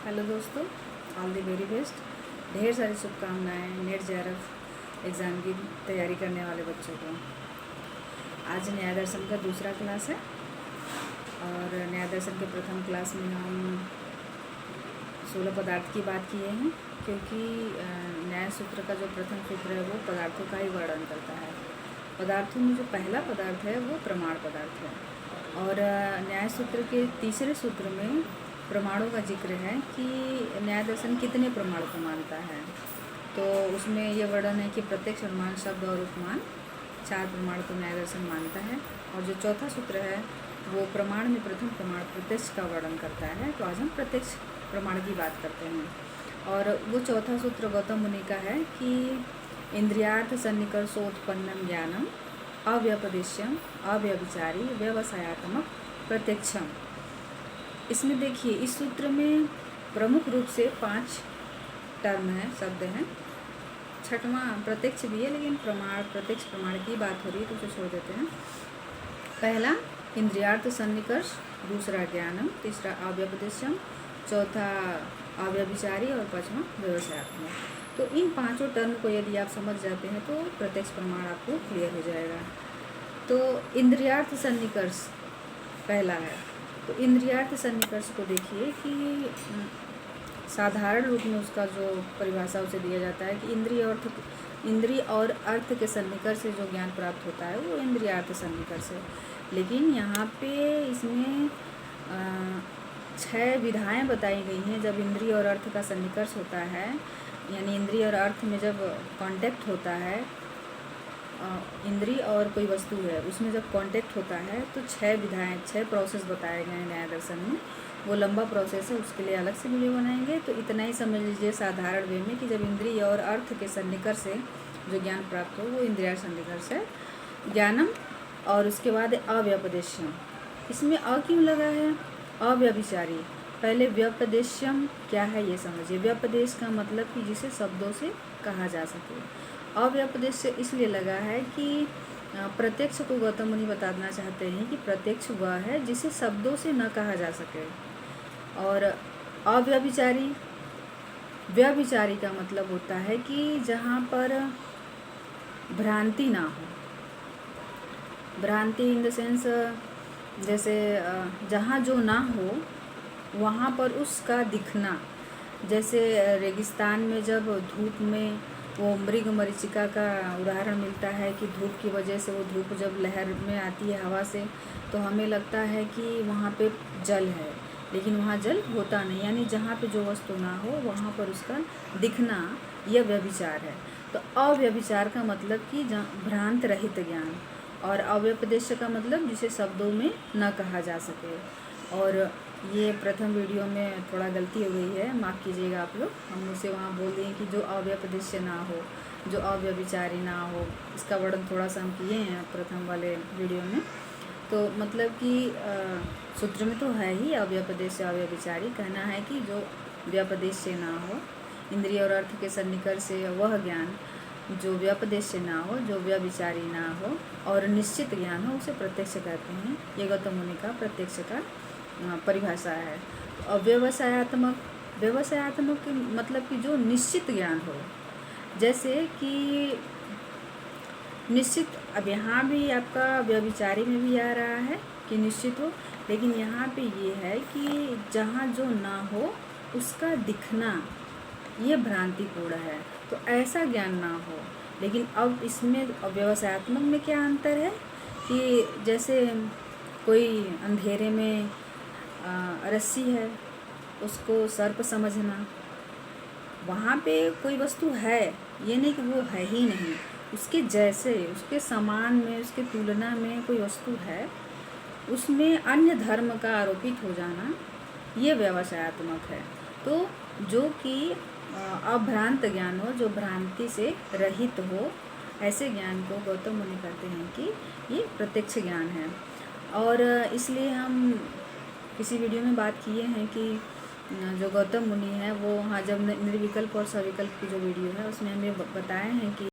Hello दोस्तों, all the very best. ढेर सारी शुभकामनाएं नेट जेआरएफ एग्ज़ाम की तैयारी करने वाले बच्चों को। आज न्याय दर्शन का दूसरा क्लास है और न्याय दर्शन के प्रथम क्लास में हम 16 पदार्थ की बात किए हैं, क्योंकि न्याय सूत्र का जो प्रथम सूत्र है वो पदार्थों का ही वर्णन करता है। पदार्थों में जो पहला पदार्थ है वो प्रमाण पदार्थ है और न्याय सूत्र के तीसरे सूत्र में प्रमाणों का जिक्र है कि न्याय दर्शन कितने प्रमाण को मानता है। तो उसमें यह वर्णन है कि प्रत्यक्ष, अनुमान, शब्द और उपमान 4 प्रमाण को न्याय दर्शन मानता है। और जो चौथा सूत्र है वो प्रमाण में प्रथम प्रमाण प्रत्यक्ष का वर्णन करता है। तो आज हम प्रत्यक्ष प्रमाण की बात करते हैं और वो चौथा सूत्र गौतम मुनि का है कि इंद्रियार्थ सन्निकर्षोत्पन्नम ज्ञानम अव्यपदेश्यम अव्यभिचारी व्यवसायात्मक प्रत्यक्षम। इसमें देखिए, इस सूत्र में प्रमुख रूप से 5 टर्म हैं, शब्द हैं। छठवां प्रत्यक्ष भी है, लेकिन प्रत्यक्ष प्रमाण की बात हो रही है तो उसे छोड़ देते हैं। पहला इंद्रियार्थ सन्निकर्ष, दूसरा ज्ञानम, तीसरा अव्यपदेश्यम, चौथा अव्यभिचारी और पांचवा व्यवसायात्मक। तो इन 5 टर्म को यदि आप समझ जाते हैं तो प्रत्यक्ष प्रमाण आपको क्लियर हो जाएगा। तो इंद्रियार्थ सन्निकर्ष पहला है। तो इंद्रियार्थ सन्निकर्ष को देखिए कि साधारण रूप में उसका जो परिभाषा उसे दिया जाता है कि इंद्रिय और अर्थ के सन्निकर्ष से जो ज्ञान प्राप्त होता है वो इंद्रियार्थ सन्निकर्ष है। लेकिन यहाँ पे इसमें 6 विधाएं बताई गई हैं। जब इंद्रिय और अर्थ का सन्निकर्ष होता है, यानी इंद्रिय और अर्थ में जब कांटेक्ट होता है, इंद्रिय और कोई वस्तु है उसमें जब कांटेक्ट होता है तो 6 विधाएं, 6 प्रोसेस बताए गए हैं न्याय दर्शन में। वो लंबा प्रोसेस है, उसके लिए अलग से वीडियो बनाएंगे। तो इतना ही समझ लीजिए साधारण वे में कि जब इंद्रिय और अर्थ के सन्निकर्ष से जो ज्ञान प्राप्त हो वो इंद्रिय सन्निकर्ष है, ज्ञानम। और उसके बाद अव्यपदेश्यम। इसमें अ क्यों लगा है? अव्यभिचारी। पहले व्यपदेश्यम क्या है ये समझिए। व्यपदेश का मतलब कि जिसे शब्दों से कहा जा सके। अव्यपदेश से इसलिए लगा है कि प्रत्यक्ष को गौतम मुनि बताना चाहते हैं कि प्रत्यक्ष वह है जिसे शब्दों से न कहा जा सके। और अव्यभिचारी, व्यभिचारी का मतलब होता है कि जहाँ पर भ्रांति ना हो। भ्रांति इन द सेंस, जैसे जहाँ जो ना हो वहाँ पर उसका दिखना। जैसे रेगिस्तान में जब धूप में वो मृग मरीचिका का उदाहरण मिलता है कि धूप की वजह से वो धूप जब लहर में आती है हवा से तो हमें लगता है कि वहाँ पे जल है, लेकिन वहाँ जल होता नहीं। यानी जहाँ पे जो वस्तु ना हो वहाँ पर उसका दिखना, यह व्यभिचार है। तो अव्यभिचार का मतलब कि भ्रांत रहित ज्ञान, और अव्यपदेश का मतलब जिसे शब्दों में न कहा जा सके। और ये प्रथम वीडियो में थोड़ा गलती हो गई है, माफ़ कीजिएगा आप लोग। हम उसे वहाँ बोल दिए कि जो अव्यपदेश ना हो, जो अव्यभिचारी ना हो, इसका वर्णन थोड़ा सा हम किए हैं प्रथम वाले वीडियो में। तो मतलब कि सूत्र में तो है ही अव्यपदेश अव्यभिचारी। कहना है कि जो व्यपदेश से ना हो, इंद्रिय और अर्थ के सन्निकर्ष से वह ज्ञान जो व्यपदेश से ना हो, जो व्यभिचारी ना हो और निश्चित ज्ञान हो, उसे प्रत्यक्ष कहते हैं। ये गौतम मुनि का प्रत्यक्ष का परिभाषा है। और व्यवसायात्मक, व्यवसायात्मक मतलब कि जो निश्चित ज्ञान हो। जैसे कि निश्चित, अब यहाँ भी आपका व्यभिचारी में भी आ रहा है कि निश्चित हो, लेकिन यहाँ पे ये है कि जहाँ जो ना हो उसका दिखना, ये भ्रांतिपूर्ण है। तो ऐसा ज्ञान ना हो। लेकिन अब इसमें व्यवसायात्मक में क्या अंतर है कि जैसे कोई अंधेरे में रस्सी है, उसको सर्प समझना, वहाँ पे कोई वस्तु है, ये नहीं कि वो है ही नहीं, उसके जैसे, उसके समान में, उसके तुलना में कोई वस्तु है, उसमें अन्य धर्म का आरोपित हो जाना, ये व्यवसायात्मक है। तो जो कि अभ्रांत ज्ञान हो, जो भ्रांति से रहित हो, ऐसे ज्ञान को गौतम मुनि कहते हैं कि ये प्रत्यक्ष ज्ञान है। और इसलिए हम किसी वीडियो में बात किए हैं कि जो गौतम मुनि है वो, हाँ, जब निर्विकल्प और सविकल्प की जो वीडियो है उसमें हमें बताए हैं कि